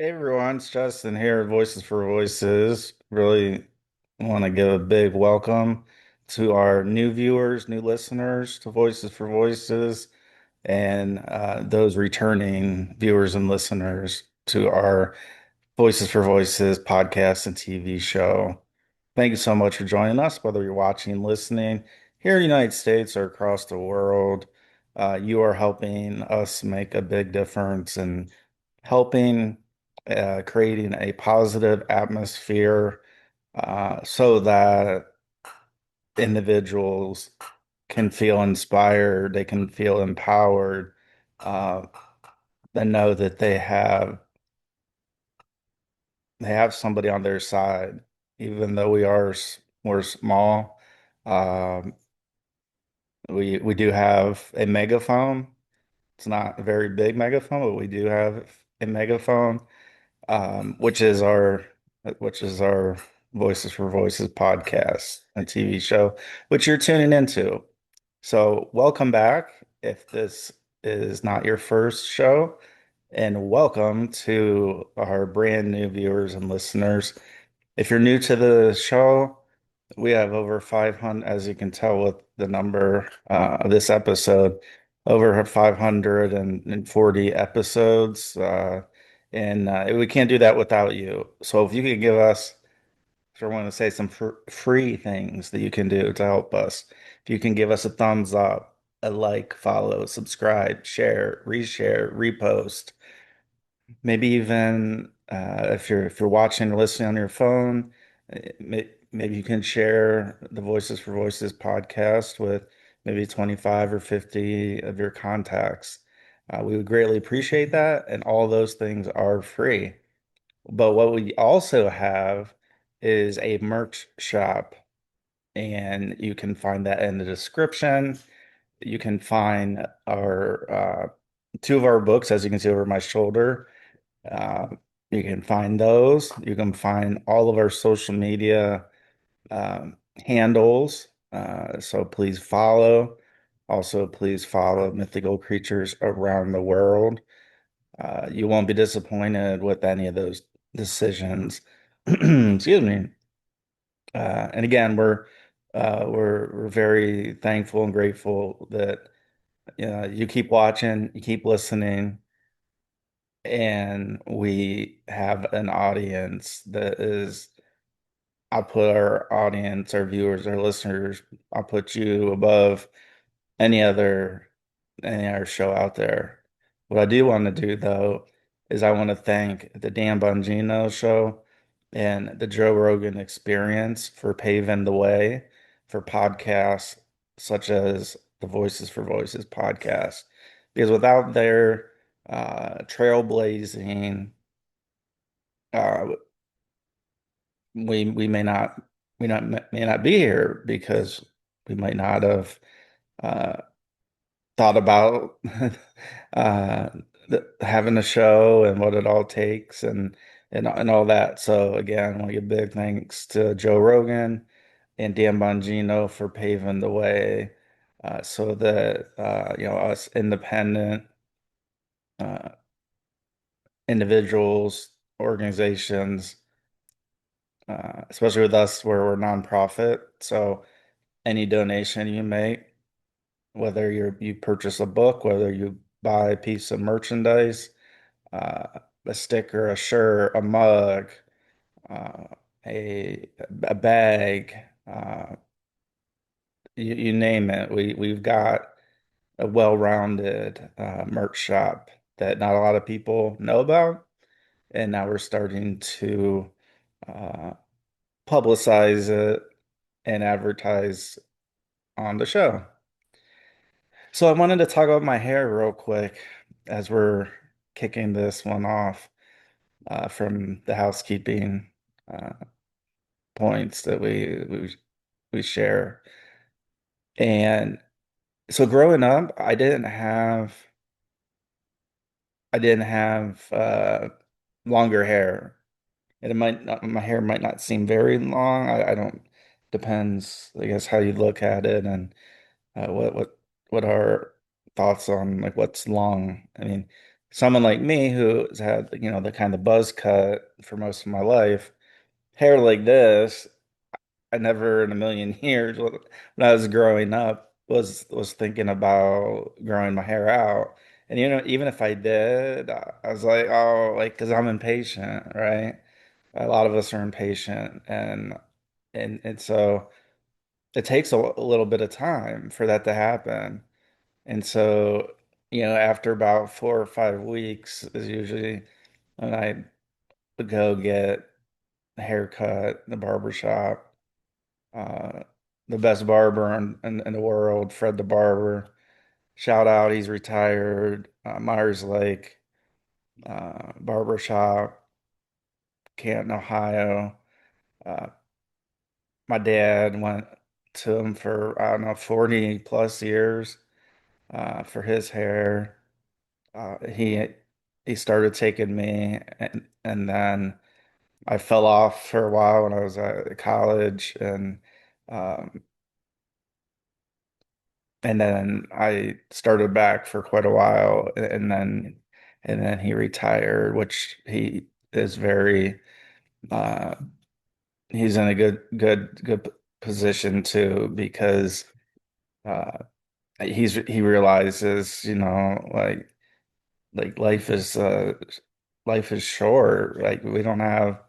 Hey everyone, it's Justin here, Voices for Voices. Really want to give a big welcome to our new viewers, new listeners to Voices for Voices, and those returning viewers and listeners to our Voices for Voices podcast and TV show. Thank you so much for joining us, whether you're watching, listening here in the United States or across the world. You are helping us make a big difference in helping creating a positive atmosphere so that individuals can feel inspired, they can feel empowered, uh, and know that they have somebody on their side, even though we're small. Um, we do have a megaphone. It's not a very big megaphone, but we do have a megaphone, which is our Voices for Voices podcast and TV show, which you're tuning into. So welcome back if this is not your first show, and welcome to our brand new viewers and listeners. If you're new to the show, we have over 500, as you can tell with the number of this episode, over 540 episodes. And we can't do that without you. So if you could give us, if I want to say some free things that you can do to help us, if you can give us a thumbs up, a like, follow, subscribe, share, reshare, repost, maybe even if you're watching or listening on your phone, maybe you can share the Voices for Voices podcast with maybe 25 or 50 of your contacts. We would greatly appreciate that, and all those things are free. But what we also have is a merch shop, and you can find that in the description. You can find our two of our books, as you can see over my shoulder. Uh, you can find those. You can find all of our social media handles. So please follow. Also, please follow Mythical Creatures Around the World. You won't be disappointed with any of those decisions. Excuse me. And again, we're very thankful and grateful that you keep watching, you keep listening, and we have an audience that is, I'll put our audience, our viewers, our listeners, I'll put you above any other any other show out there. What I do want to do though is I want to thank the Dan Bongino show and the Joe Rogan Experience for paving the way for podcasts such as the Voices for Voices podcast. Because without their trailblazing, uh, we may not be here because we might not have uh, thought about uh, having a show and what it all takes and all that. So again, I want to give big thanks to Joe Rogan and Dan Bongino for paving the way so that us independent uh, individuals, organizations, especially with us where we're nonprofit. So any donation you make, whether you purchase a book, whether you buy a piece of merchandise, uh, a sticker, a shirt, a mug, uh, a bag, you name it. We've got a well-rounded merch shop that not a lot of people know about, and now we're starting to uh, publicize it and advertise on the show. So I wanted to talk about my hair real quick as we're kicking this one off from the housekeeping uh, points that we share. And so growing up, I didn't have longer hair. And my hair might not seem very long. I don't depends, I guess, how you look at it and what are thoughts on like what's long. I mean, someone like me who's had, the kind of buzz cut for most of my life, hair like this, I never in a million years when I was growing up was thinking about growing my hair out. And even if I did, I was like, oh, like because I'm impatient, right? A lot of us are impatient, and so it takes a little bit of time for that to happen. And so, after about 4 or 5 weeks is usually when I would go get a haircut in the barber shop. Uh, the best barber in the world, Fred the Barber. Shout out, he's retired. Myers Lake Barber Shop, Canton, Ohio. Uh, my dad went to him for, I don't know, 40 plus years for his hair. He started taking me, and then I fell off for a while when I was at college, um, and then I started back for quite a while, and then he retired, which he is very uh, he's in a good position too because uh, he realizes like life is short. Like we don't have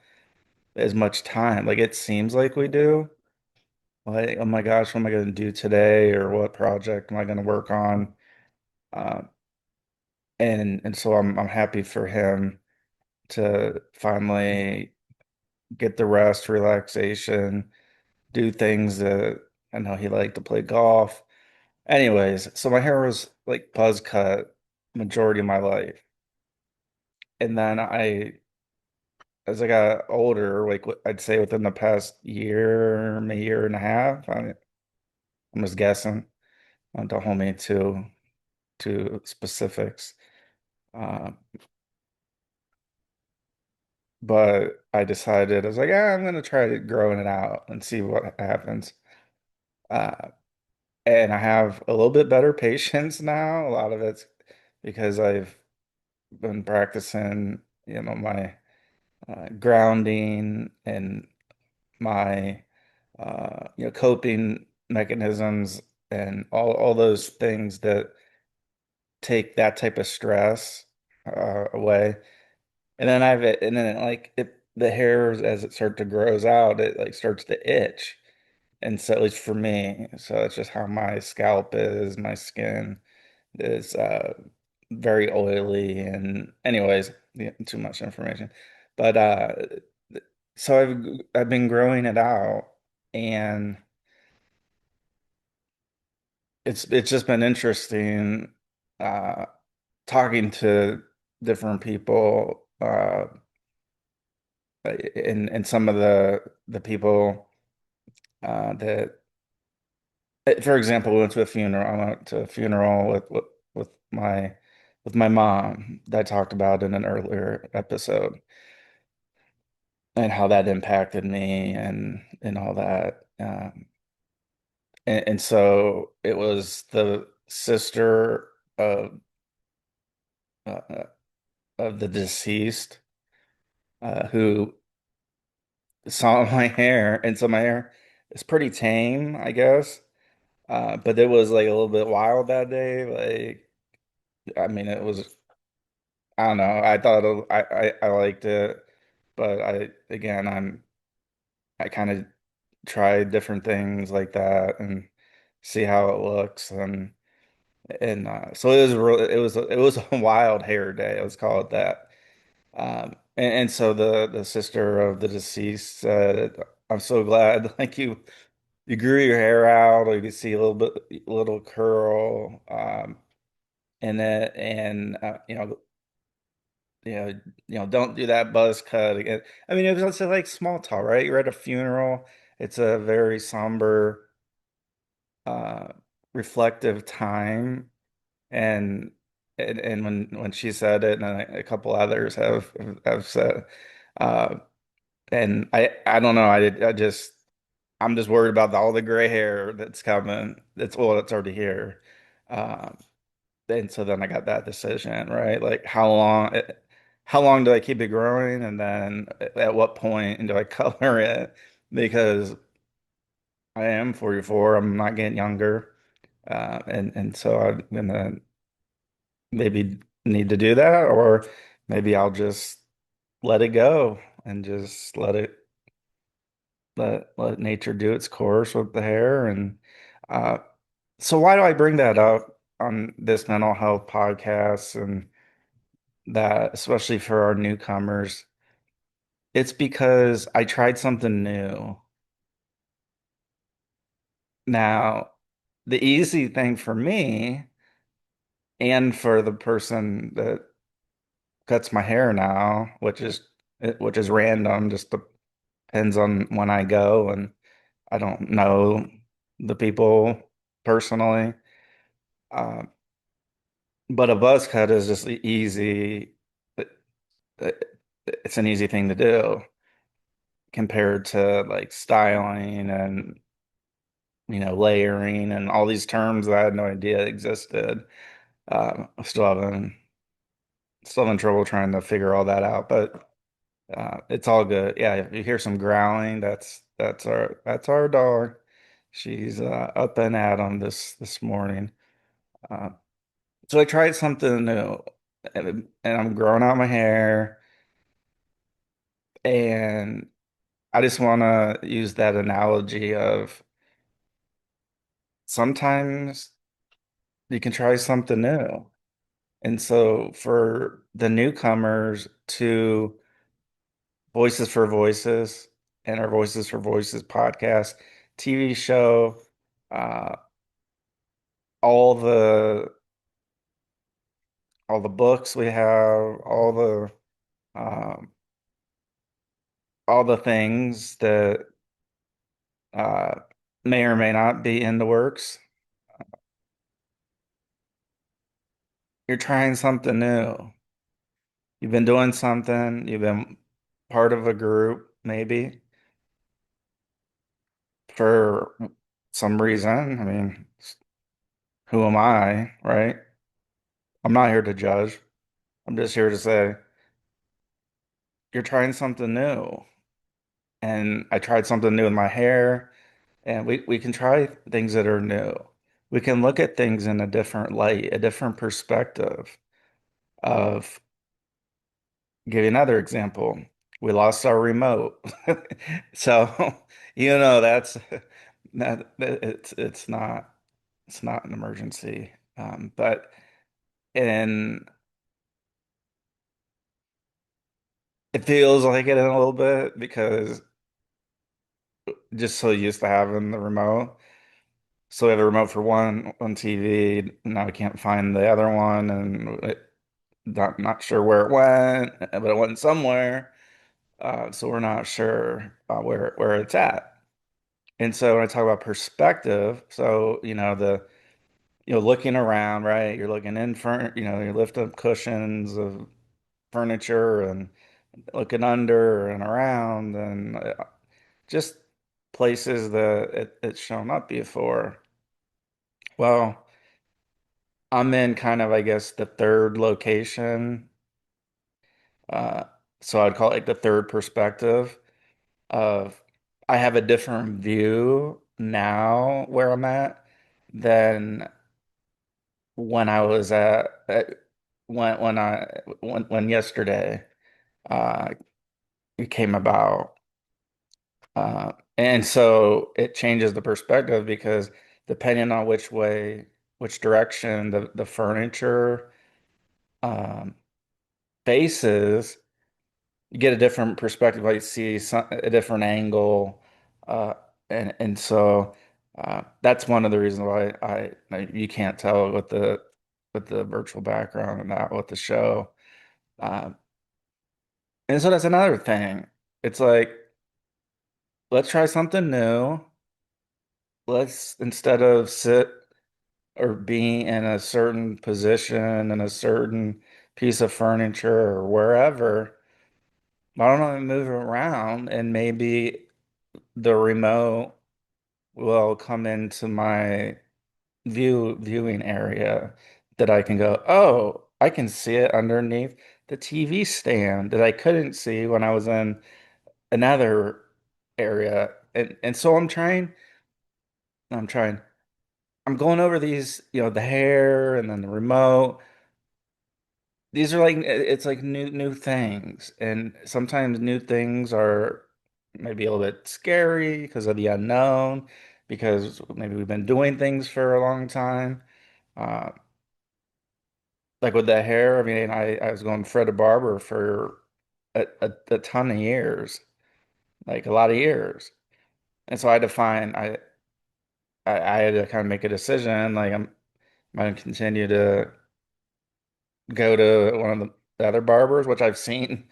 as much time. Like it seems like we do. Like, oh my gosh, what am I going to do today? Or what project am I going to work on? Uh, and so I'm happy for him to finally get the rest, relaxation, do things that I know he liked to play golf. Anyways, so my hair was like buzz cut majority of my life. And then as I got older, like I'd say within the past year, maybe year and a half, I'm just guessing. Don't hold me to specifics. Uh, but I decided I was like, I'm gonna try growing it out and see what happens. Uh, and I have a little bit better patience now. A lot of it's because I've been practicing, my grounding and my coping mechanisms and all those things that take that type of stress away. And then like the hair as it starts to grows out, it like starts to itch. And so at least for me, so it's just how my scalp is, my skin is very oily and anyways, yeah, too much information. But so I've been growing it out and it's just been interesting uh talking to different people and some of the people that for example, we went to a funeral. I went to a funeral with my with my mom that I talked about in an earlier episode and how that impacted me and all that. And so it was the sister of uh, of the deceased who saw my hair, and so my hair is pretty tame, I guess. But it was like a little bit wild that day. I mean, it was, I don't know. I thought I liked it, but I kind of tried different things like that and see how it looks and so it was a wild hair day. Let's call it that. And so the sister of the deceased said, "I'm so glad like you grew your hair out, or you could see a little curl, and you know, don't do that buzz cut again." I mean, it was also like small talk, right? You're at a funeral. It's a very somber, uh, reflective time, and and when she said it, and a couple others have said, uh, and I don't know, I'm just worried about all the gray hair that's coming. That's already here. Um, and so then I got that decision, right? Like how long do I keep it growing? And then at what point do I color it? Because I am 44, I'm not getting younger. And so I'm gonna maybe need to do that, or maybe I'll just let it go and just let nature do its course with the hair. And uh, so why do I bring that up on this mental health podcast and that, especially for our newcomers? It's because I tried something new. Now, the easy thing for me and for the person that cuts my hair now, which is random, just depends on when I go, and I don't know the people personally. Uh, but a buzz cut is just easy. it- It's an easy thing to do compared to like styling and layering and all these terms that I had no idea existed. I'm still having trouble trying to figure all that out, but it's all good. Yeah, if you hear some growling, that's our dog. She's up and at 'em this morning. Uh, so I tried something new, and I'm growing out my hair, and I just want to use that analogy of sometimes you can try something new. And so for the newcomers to Voices for Voices and our Voices for Voices podcast, TV show, uh, all the all the books we have, um, all the things that uh, may or may not be in the works. You're trying something new. You've been doing something, you've been part of a group, maybe for some reason. I mean, who am I, right? I'm not here to judge. I'm just here to say, you're trying something new. And I tried something new in my hair, and we can try things that are new. We can look at things in a different light, a different perspective of, give you another example. We lost our remote. So, that's it's not an emergency. But and it feels like it in a little bit because just so used to having the remote. So we have a remote for one TV. Now we can't find the other one, and not sure where it went, but it went somewhere. So we're not sure where it's at. And so when I talk about perspective, so looking around, right? You're looking in front, you lift up cushions of furniture and looking under and around and just places that it's shown up before. Well, I'm in kind of, I guess, the third location. Uh, so I'd call it like the third perspective of I have a different view now where I'm at than when I was when yesterday uh it came about. And so it changes the perspective because depending on which direction the furniture um faces, you get a different perspective. Like you see a different angle, uh, and so that's one of the reasons why you can't tell with the virtual background and not with the show. Uh, and so that's another thing. It's like, let's try something new. Let's, instead of sit or be in a certain position in a certain piece of furniture or wherever, why don't I move around, and maybe the remote will come into my viewing area that I can go, oh, I can see it underneath the TV stand that I couldn't see when I was in another area. And so I'm trying, I'm going over these, the hair and then the remote. These are like it's like new things. And sometimes new things are maybe a little bit scary because of the unknown, because maybe we've been doing things for a long time. Uh, like with the hair, I mean, I was going Fred a barber for a ton of years, like a lot of years. And so I had to find I had to kind of make a decision, like I'm going to continue to go to one of the other barbers, which I've seen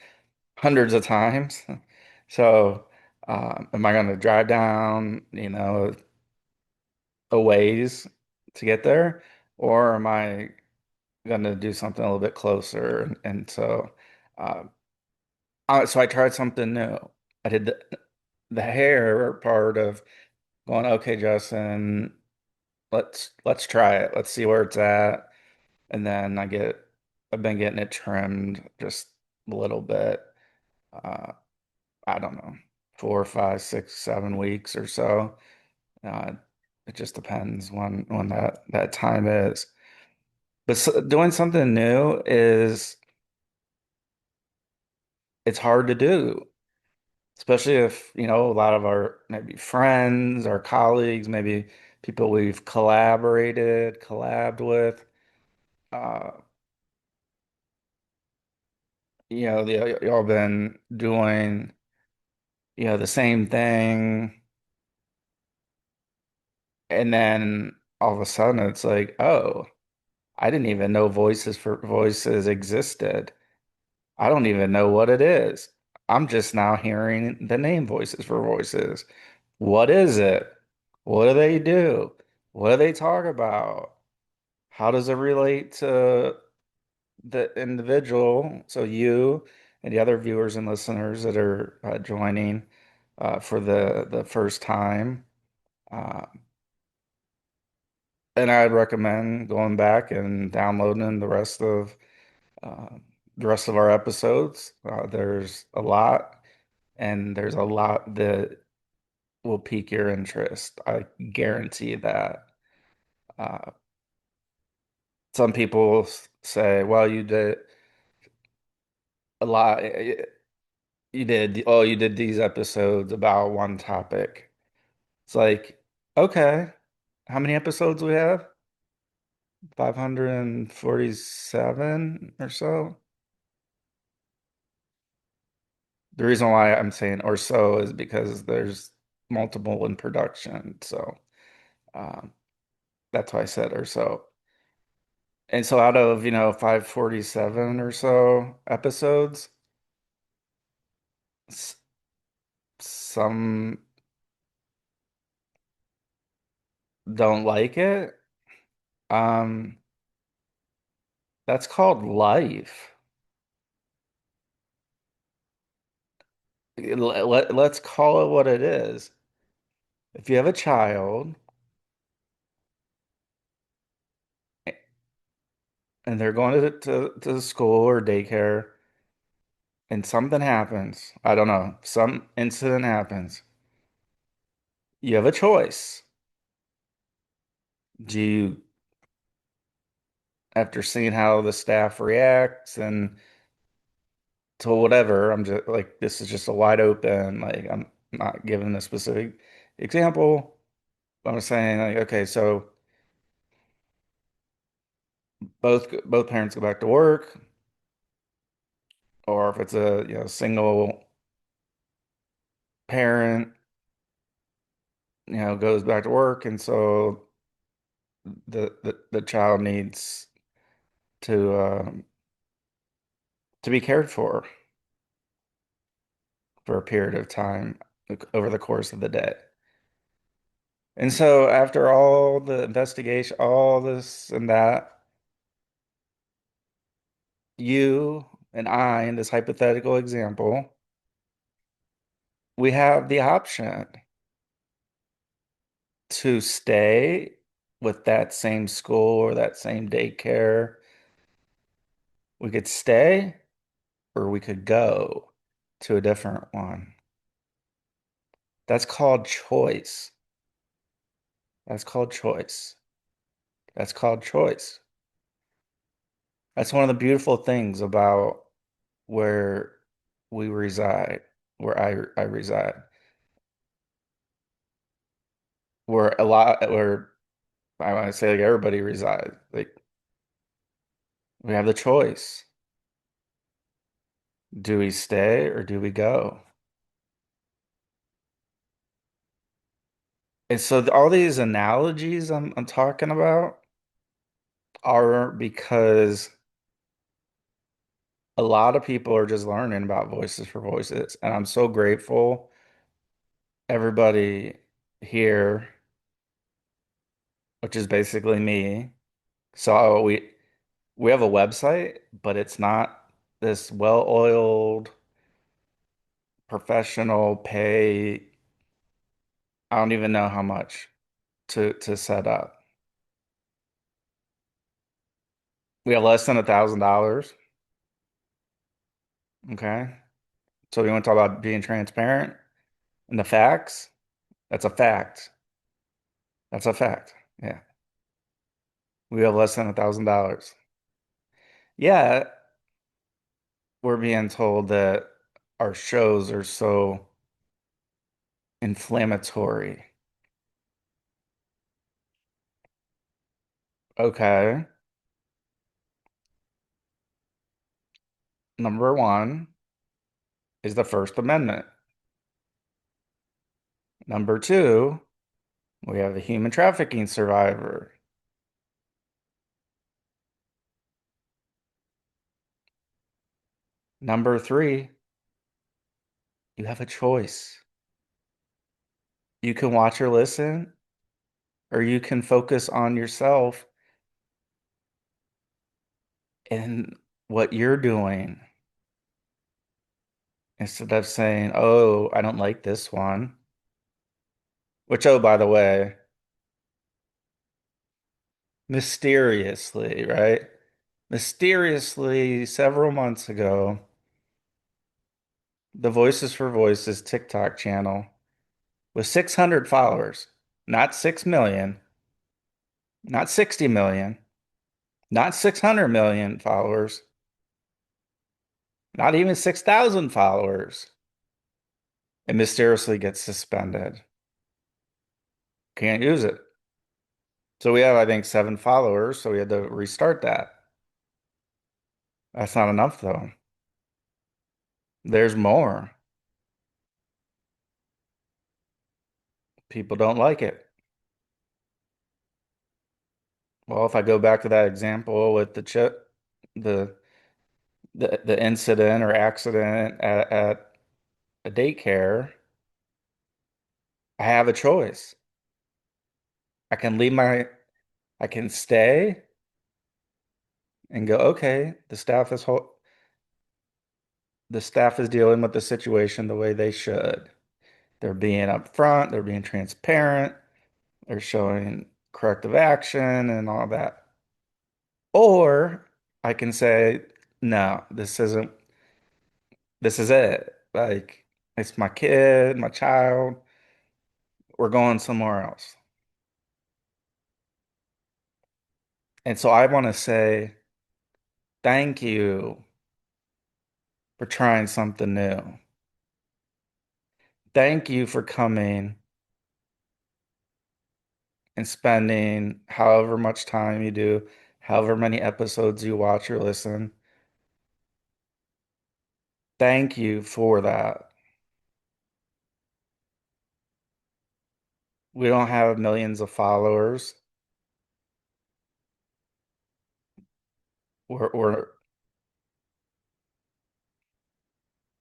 hundreds of times. So, am I going to drive down, a ways to get there, or am I going to do something a little bit closer? And so, uh, so I tried something new. I did the hair part of going, okay, Justin, let's try it. Let's see where it's at. And then I've been getting it trimmed just a little bit. Uh, I don't know, 4, 5, 6, 7 weeks or so. Uh, it just depends when that time is. But doing something new it's hard to do, especially if, a lot of our maybe friends, our colleagues, maybe people we've collabed with, uh, y'all been doing, the same thing, and then all of a sudden it's like, oh, I didn't even know voices for voices existed. I don't even know what it is. I'm just now hearing the name voices for voices. What is it? What do they do? What do they talk about? How does it relate to the individual? So you and the other viewers and listeners that are joining for the first time. Uh, and I'd recommend going back and downloading uh, the rest of our episodes. There's a lot, and there's a lot that will pique your interest. I guarantee that. Uh, some people say, "Well, you did a lot. You did these episodes about one topic." It's like, okay, how many episodes we have? 547 or so. The reason why I'm saying or so is because there's multiple in production. So um, that's why I said or so. And so out of, 547 or so episodes, s- some don't like it. Um, that's called life. Let's call it what it is. If you have a child and they're going to school or daycare and something happens, I don't know, some incident happens, you have a choice. Do you, after seeing how the staff reacts and to whatever, I'm just like, this is just a wide open, like, I'm not giving a specific example. I'm saying, like, okay, so both parents go back to work, or if it's a, single parent, goes back to work, and so the child needs to be cared for a period of time, like, over the course of the day. And so after all the investigation, all this and that, you and I, in this hypothetical example, we have the option to stay with that same school or that same daycare. We could stay or we could go to a different one. That's called choice. That's called choice. That's called choice. That's one of the beautiful things about where we reside, where I reside, where I want to say like everybody resides. Like we have the choice. Do we stay or do we go? And so all these analogies I'm talking about are because a lot of people are just learning about voices for voices, and I'm so grateful everybody here, which is basically me. So we have a website, but it's not this well-oiled professional pay. I don't even know how much to set up. We have less than $1,000. Okay. So you want to talk about being transparent and the facts? That's a fact. That's a fact. Yeah. We have less than $1,000. Yeah, we're being told that our shows are so inflammatory. Okay. Number one is the First Amendment. Number two, we have a human trafficking survivor. Number three, you have a choice. You can watch or listen, or you can focus on yourself and what you're doing instead of saying, oh, I don't like this one. Which, oh, by the way, mysteriously, right? Mysteriously, several months ago, the Voices for Voices TikTok channel with 600 followers, not 6 million, not 60 million, not 600 million followers, not even 6,000 followers. It mysteriously gets suspended. Can't use it. So we have, I think, 7 followers, so we had to restart that. That's not enough, though. There's more. People don't like it. Well, if I go back to that example with the chip, the the incident or accident at a daycare, I have a choice. I can leave my, I can stay and go, okay, the staff is dealing with the situation the way they should. They're being upfront, they're being transparent, they're showing corrective action and all that. Or I can say, no, this is it. Like, it's my kid, my child. We're going somewhere else. And so I want to say thank you for trying something new. Thank you for coming and spending however much time you do, however many episodes you watch or listen. Thank you for that. We don't have millions of followers. We're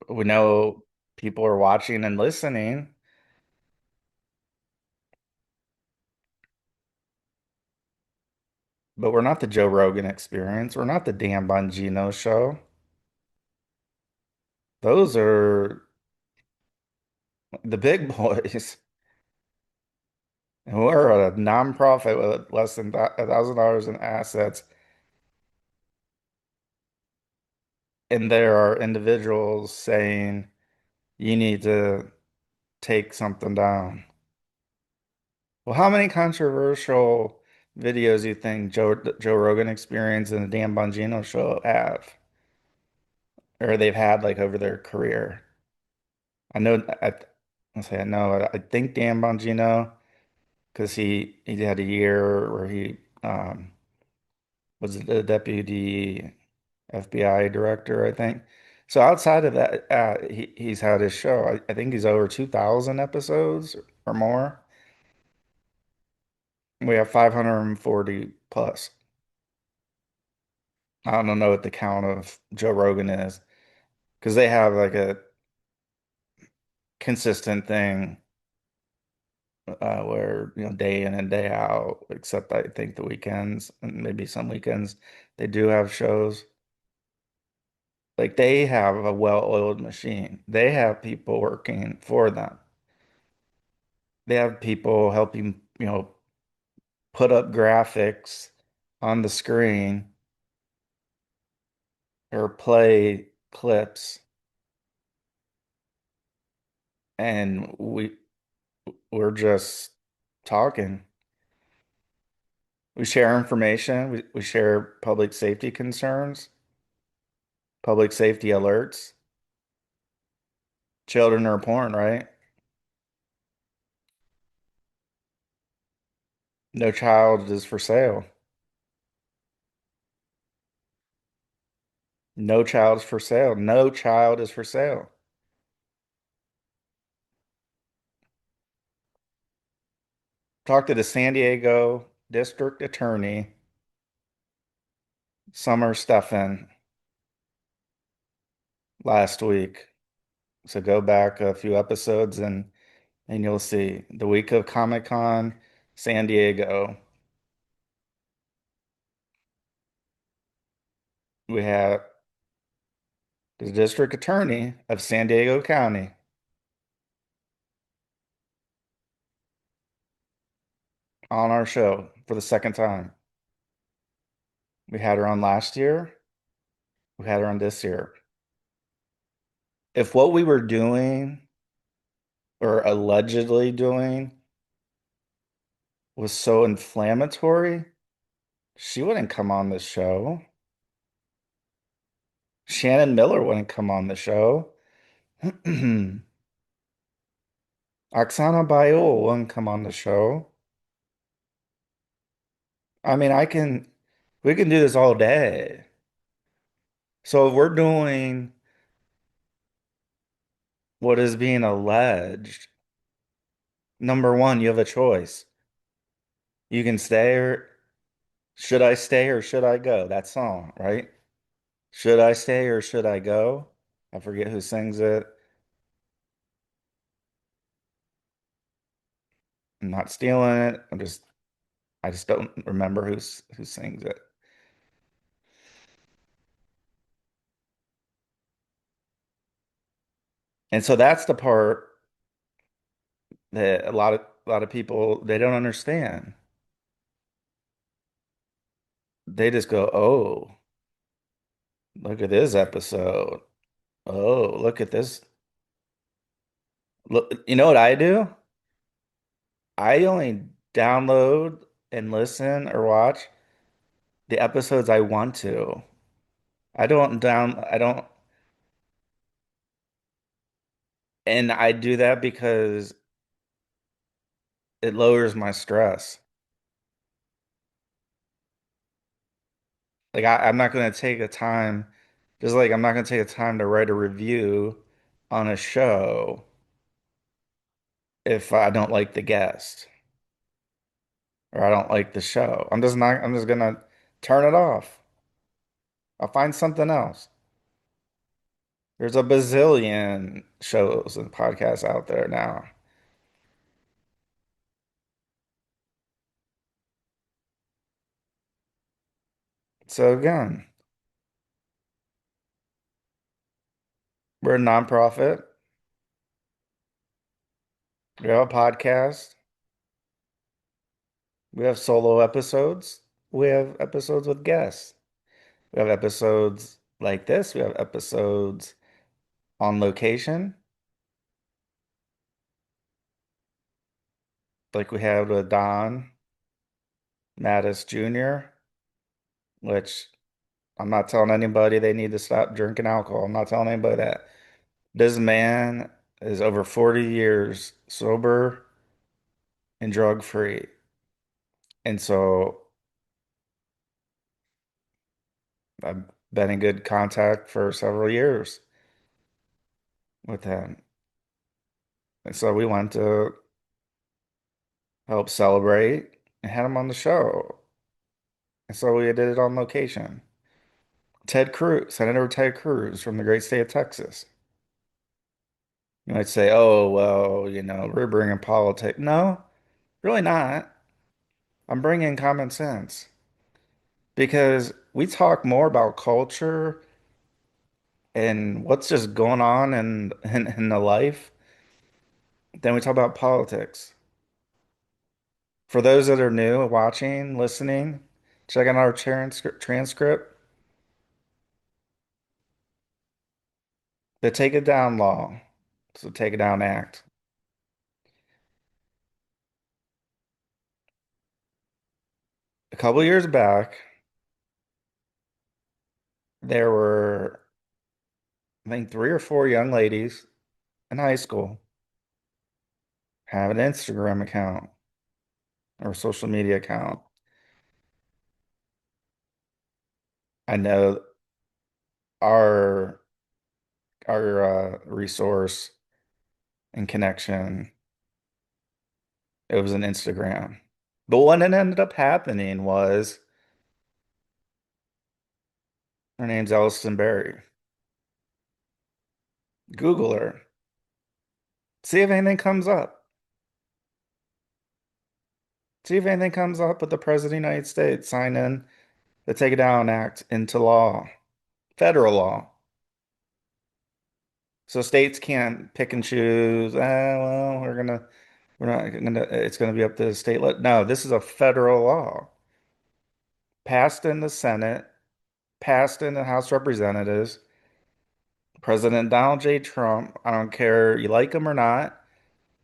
we know people are watching and listening, but we're not the Joe Rogan Experience. We're not the Dan Bongino Show. Those are the big boys. And we're a nonprofit with less than $1,000 in assets, and there are individuals saying you need to take something down. Well, how many controversial videos do you think Joe Rogan Experience and the Dan Bongino show have, or they've had like over their career? I know I say I know. I think Dan Bongino because he had a year where he was the deputy FBI director, I think. So outside of that, he's had his show. I think he's over 2,000 episodes or more. We have 540 plus. I don't know what the count of Joe Rogan is because they have like a consistent thing where, day in and day out, except I think the weekends and maybe some weekends they do have shows. Like they have a well-oiled machine. They have people working for them. They have people helping, put up graphics on the screen or play clips, and we're just talking. We share information, we share public safety concerns, public safety alerts. Children are important, right? No child is for sale. No child is for sale. No child is for sale. Talked to the San Diego District Attorney, Summer Stephan, last week. So go back a few episodes and you'll see the week of Comic-Con, San Diego. We have the District Attorney of San Diego County on our show for the second time. We had her on last year. We had her on this year. If what we were doing or allegedly doing was so inflammatory, she wouldn't come on the show. Shannon Miller wouldn't come on the show. Oksana Bayul wouldn't come on the show. I mean, we can do this all day. So if we're doing what is being alleged, number one, you have a choice. You can stay or should I stay or should I go? That song, right? Should I stay or should I go? I forget who sings it. I'm not stealing it. I just don't remember who sings it. And so that's the part that a lot of people they don't understand. They just go, "Oh, look at this episode. Oh, look at this." Look, you know what I do? I only download and listen or watch the episodes I want to. I don't, and I do that because it lowers my stress. Like I'm not going to take a time, just like I'm not going to take a time to write a review on a show if I don't like the guest or I don't like the show. I'm just going to turn it off. I'll find something else. There's a bazillion shows and podcasts out there now. So again, we're a nonprofit. We have a podcast. We have solo episodes. We have episodes with guests. We have episodes like this. We have episodes on location, like we had with Don Mattis Jr., which I'm not telling anybody they need to stop drinking alcohol. I'm not telling anybody that. This man is over 40 years sober and drug free. And so I've been in good contact for several years with him. And so we went to help celebrate and had him on the show. And so we did it on location. Ted Cruz, Senator Ted Cruz from the great state of Texas. You might say, oh, well, we're bringing politics. No, really not. I'm bringing common sense because we talk more about culture and what's just going on in the life than we talk about politics. For those that are new, watching, listening, checking out our transcript, the Take It Down law, so Take It Down Act. A couple years back, there were, I think, three or four young ladies in high school have an Instagram account or social media account. I know our resource and connection, it was an Instagram. But what ended up happening was her name's Ellison Berry. Google her. See if anything comes up. See if anything comes up with the President of the United States signing the Take It Down Act into law, federal law. So states can't pick and choose. Well, we're not gonna, it's gonna be up to the state. No, this is a federal law passed in the Senate, passed in the House of Representatives. President Donald J. Trump, I don't care you like him or not.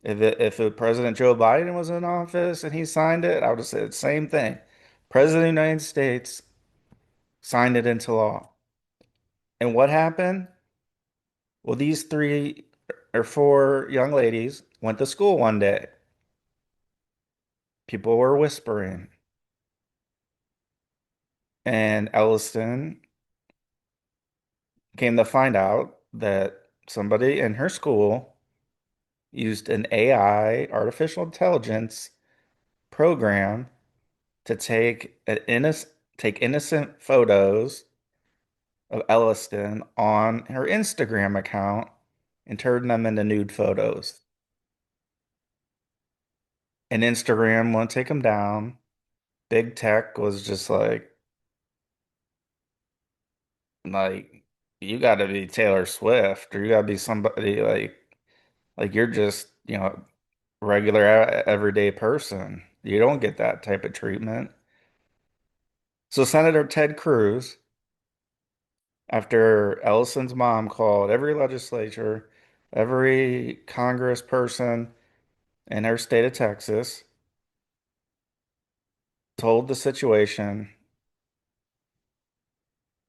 If President Joe Biden was in office and he signed it, I would have said the same thing. President of the United States signed it into law. And what happened? Well, these three or four young ladies went to school one day. People were whispering. And Elliston came to find out that somebody in her school used an AI, artificial intelligence program to take innocent photos of Elliston on her Instagram account and turn them into nude photos. And Instagram won't take them down. Big tech was just like you got to be Taylor Swift or you got to be somebody like you're just, regular everyday person. You don't get that type of treatment. So Senator Ted Cruz, after Ellison's mom called every legislature, every Congress person in her state of Texas, told the situation,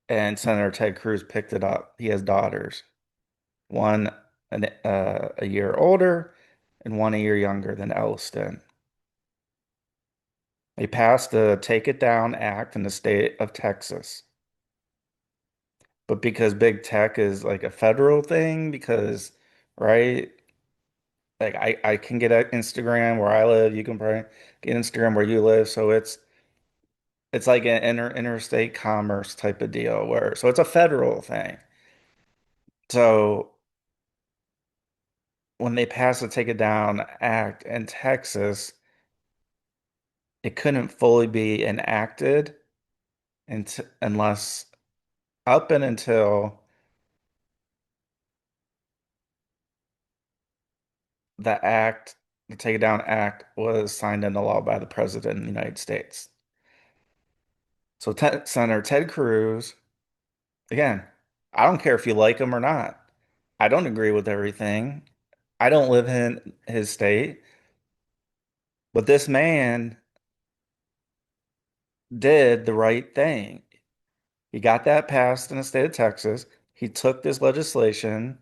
and Senator Ted Cruz picked it up. He has daughters, one a year older and one a year younger than Elliston. They passed the Take It Down Act in the state of Texas. But because big tech is like a federal thing, because, right? Like I can get an Instagram where I live, you can probably get Instagram where you live. So it's like an interstate commerce type of deal where so it's a federal thing. So when they passed the Take It Down Act in Texas, it couldn't fully be enacted unless up and until the act the Take It Down Act was signed into law by the President of the United States. So Senator Ted Cruz, again, I don't care if you like him or not. I don't agree with everything. I don't live in his state, but this man did the right thing. He got that passed in the state of Texas. He took this legislation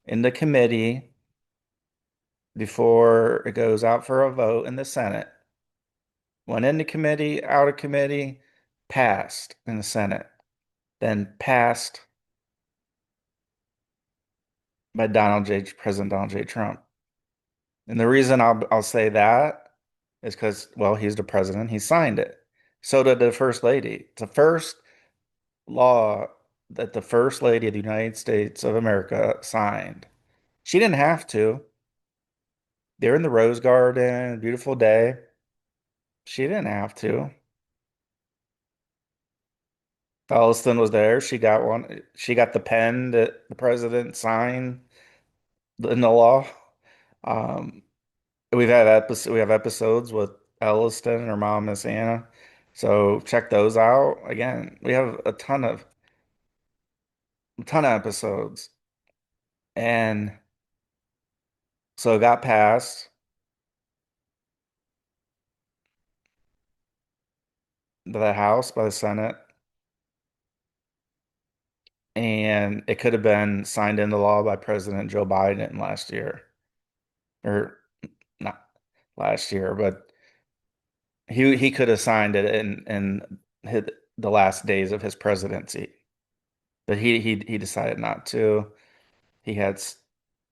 into committee before it goes out for a vote in the Senate. Went into committee, out of committee, passed in the Senate, then passed by President Donald J. Trump. And the reason I'll say that is because, well, he's the president. He signed it. So did the first lady. It's the first law that the first lady of the United States of America signed. She didn't have to. They're in the Rose Garden, beautiful day. She didn't have to. Alliston was there. She got one. She got the pen that the president signed in the law. Um, we have episodes with Elliston and her mom, Miss Anna. So check those out. Again, we have a ton of episodes. And so it got passed by the House, by the Senate, and it could have been signed into law by President Joe Biden last year. Or not last year, but he could have signed it in the last days of his presidency. But he decided not to. He had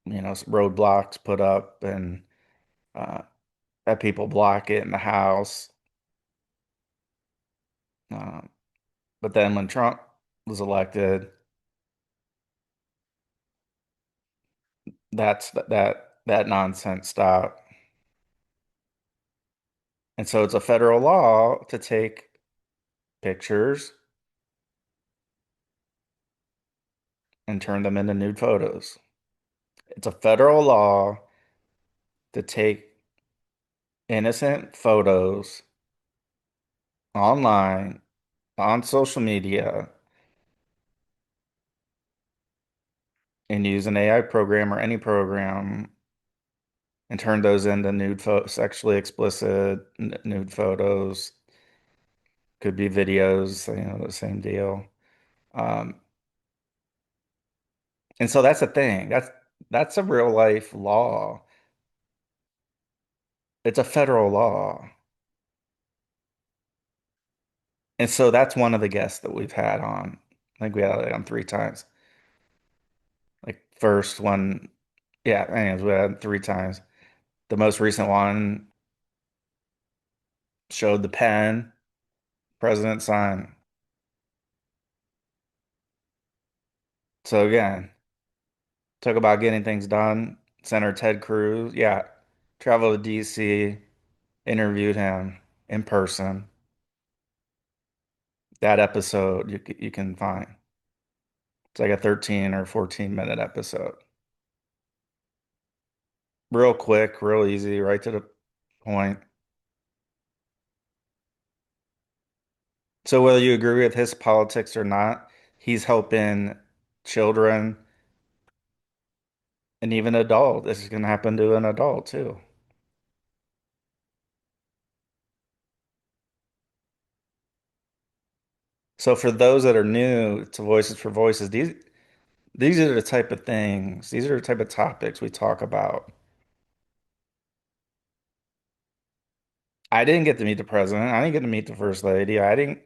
roadblocks put up and uh, had people block it in the House. Uh, but then when Trump was elected, that nonsense stopped. And so it's a federal law to take pictures and turn them into nude photos. It's a federal law to take innocent photos online, on social media, and use an AI program or any program and turn those into sexually explicit nude photos. Could be videos, the same deal. Um, and so that's a thing. That's a real life law. It's a federal law. And so that's one of the guests that we've had on. I think we had it on three times. Like first one, yeah, anyways, we had three times. The most recent one showed the pen, president sign. So again, talk about getting things done. Senator Ted Cruz, yeah, traveled to DC, interviewed him in person. That episode you can find. It's like a 13 or 14-minute episode. Real quick, real easy, right to the point. So whether you agree with his politics or not, he's helping children and even adult. This is going to happen to an adult too. So for those that are new to Voices for Voices, these are the type of things, these are the type of topics we talk about. I didn't get to meet the president. I didn't get to meet the first lady. I didn't.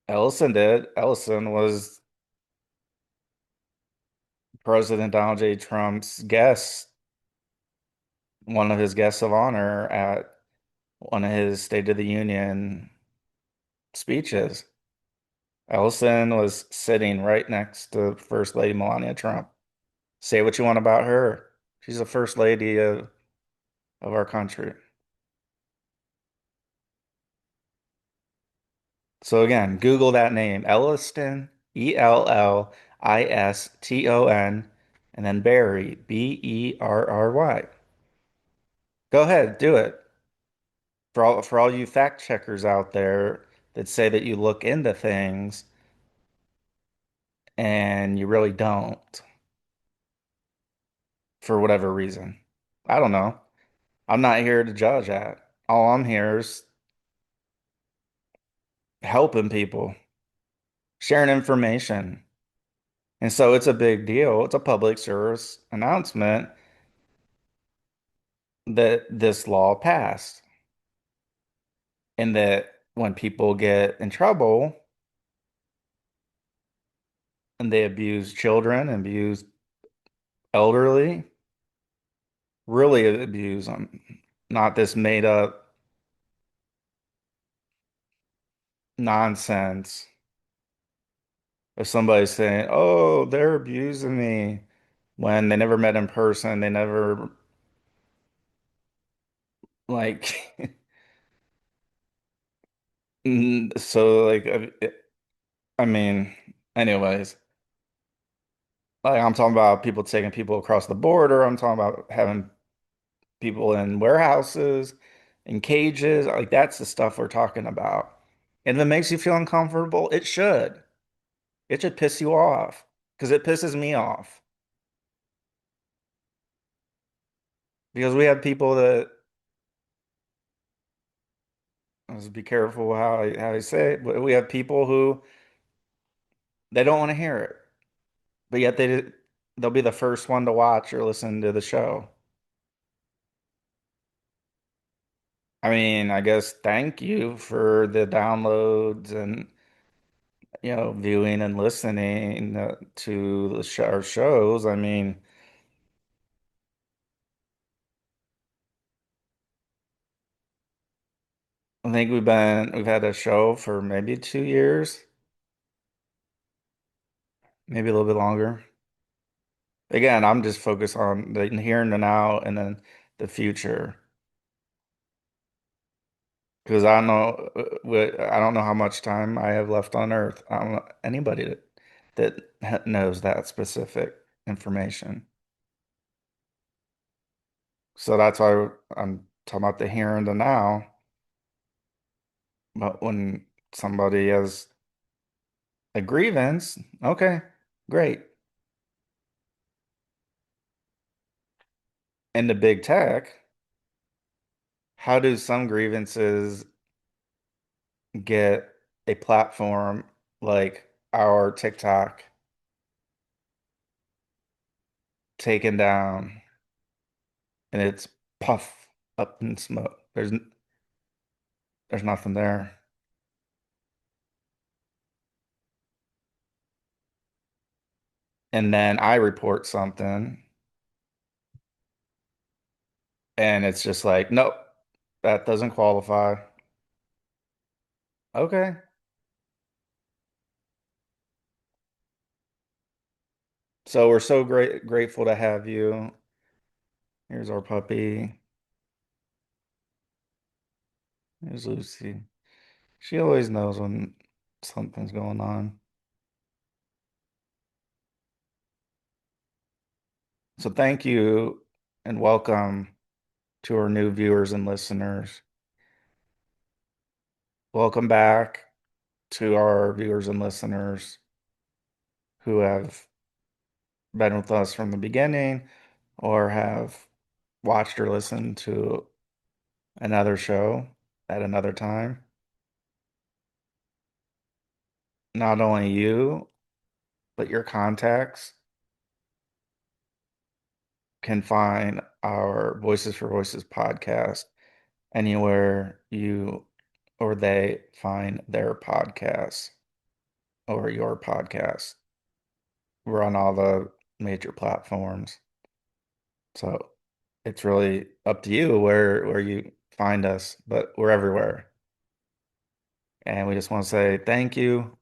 Ellison did. Ellison was President Donald J. Trump's guest, one of his guests of honor at one of his State of the Union speeches. Ellison was sitting right next to First Lady Melania Trump. Say what you want about her. She's the first lady of our country. So again, Google that name, Elliston, Elliston, and then Berry, Berry. Go ahead, do it. For all you fact checkers out there that say that you look into things and you really don't for whatever reason. I don't know. I'm not here to judge that. All I'm here is helping people, sharing information. And so it's a big deal. It's a public service announcement that this law passed, and that when people get in trouble and they abuse children, abuse elderly, really abuse them, not this made up nonsense of somebody saying, "Oh, they're abusing me," when they never met in person, they never like so like I mean, anyways, like I'm talking about people taking people across the border. I'm talking about having people in warehouses, in cages. Like that's the stuff we're talking about. And if it makes you feel uncomfortable, it should. It should piss you off because it pisses me off. Because we have people that, let's be careful how I say it, but we have people who they don't want to hear it, but yet they'll be the first one to watch or listen to the show. I mean, I guess thank you for the downloads and viewing and listening to our shows. I mean, I think we've had a show for maybe 2 years, maybe a little bit longer. Again, I'm just focused on the here and the now and then the future because I don't know I don't know how much time I have left on Earth. I don't know anybody that knows that specific information. So that's why I'm talking about the here and the now. But when somebody has a grievance, okay, great. In the big tech, how do some grievances get a platform like our TikTok taken down and it's puff up in smoke? There's nothing there. And then I report something and it's just like, nope, that doesn't qualify. Okay. So we're so grateful to have you. Here's our puppy. Here's Lucy. She always knows when something's going on. So thank you and welcome to our new viewers and listeners. Welcome back to our viewers and listeners who have been with us from the beginning or have watched or listened to another show at another time. Not only you, but your contacts can find our Voices for Voices podcast anywhere you or they find their podcasts or your podcast. We're on all the major platforms. So it's really up to you where you find us, but we're everywhere. And we just want to say thank you.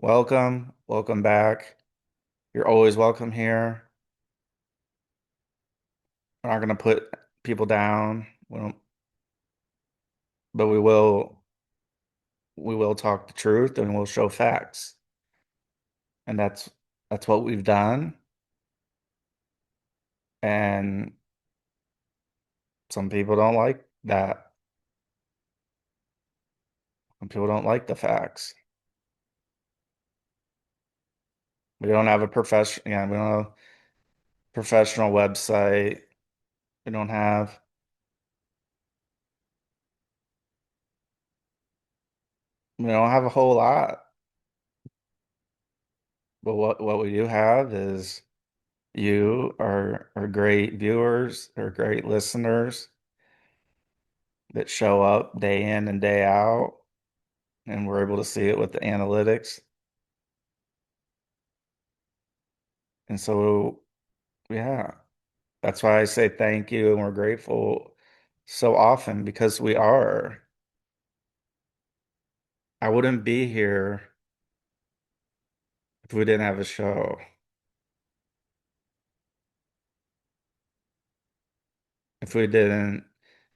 Welcome. Welcome back. You're always welcome here. We're not going to put people down. We don't, but we will talk the truth and we'll show facts. And that's what we've done. And some people don't like that. Some people don't like the facts. We don't have a profession, yeah, we don't have a professional website. We don't have, we don't have a whole lot. But what we do have is you are great viewers, are great listeners that show up day in and day out, and we're able to see it with the analytics. And so, yeah, that's why I say thank you and we're grateful so often because we are. I wouldn't be here if we didn't have a show, if we didn't,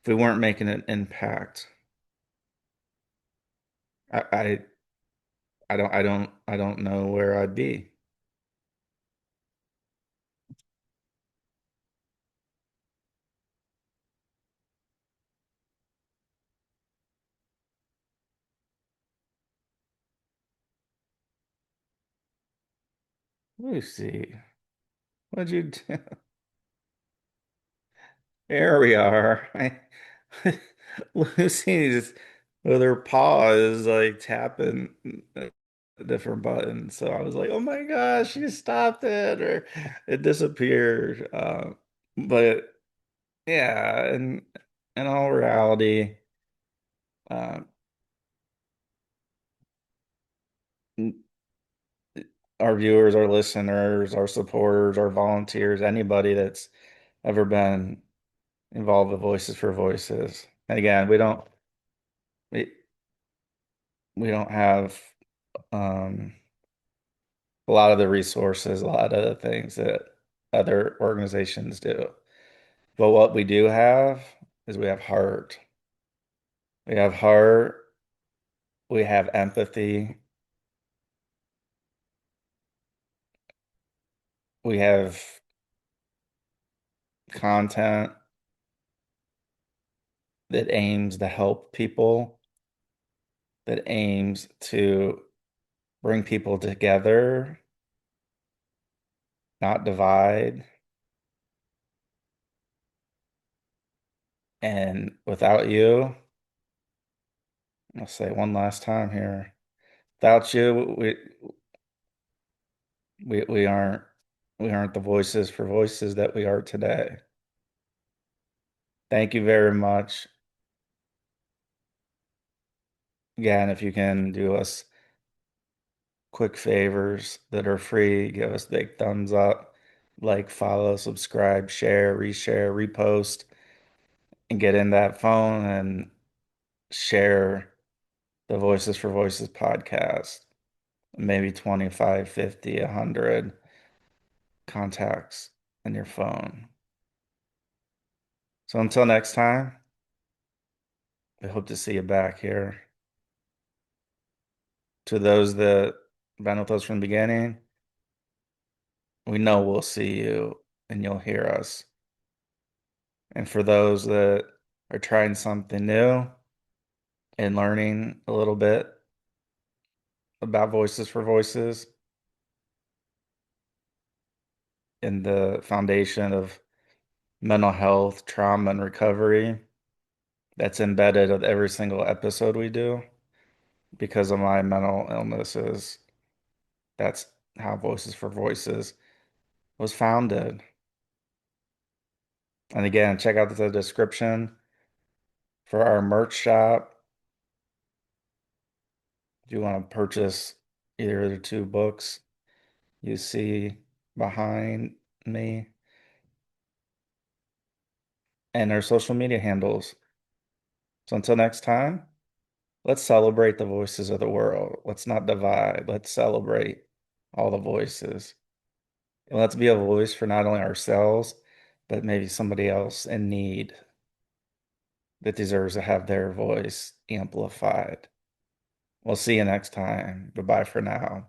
if we weren't making an impact. I, I, I don't know where I'd be. Let me see. What'd you do? There we are. Lucy's with her paw is like tapping a different button. So I was like, oh my gosh, she stopped it or it disappeared. But yeah, and in all reality, uh, our viewers, our listeners, our supporters, our volunteers, anybody that's ever been involved with Voices for Voices. And again, we, we don't have um, a lot of the resources, a lot of the things that other organizations do. But what we do have is we have heart. We have heart, we have empathy, we have content that aims to help people, that aims to bring people together, not divide. And without you, I'll say one last time here, without you, we aren't the voices for voices that we are today. Thank you very much. Again, if you can do us quick favors that are free, give us big thumbs up, like, follow, subscribe, share, reshare, repost, and get in that phone and share the Voices for Voices podcast. Maybe 25, 50, 100 contacts in your phone. So until next time, I hope to see you back here. To those that have been with us from the beginning, we know we'll see you and you'll hear us. And for those that are trying something new and learning a little bit about Voices for Voices and the foundation of mental health, trauma, and recovery that's embedded with every single episode we do because of my mental illnesses. That's how Voices for Voices was founded. And again, check out the description for our merch shop if you want to purchase either of the two books you see behind me and our social media handles. So until next time, let's celebrate the voices of the world. Let's not divide. Let's celebrate all the voices. And let's be a voice for not only ourselves, but maybe somebody else in need that deserves to have their voice amplified. We'll see you next time. Goodbye for now.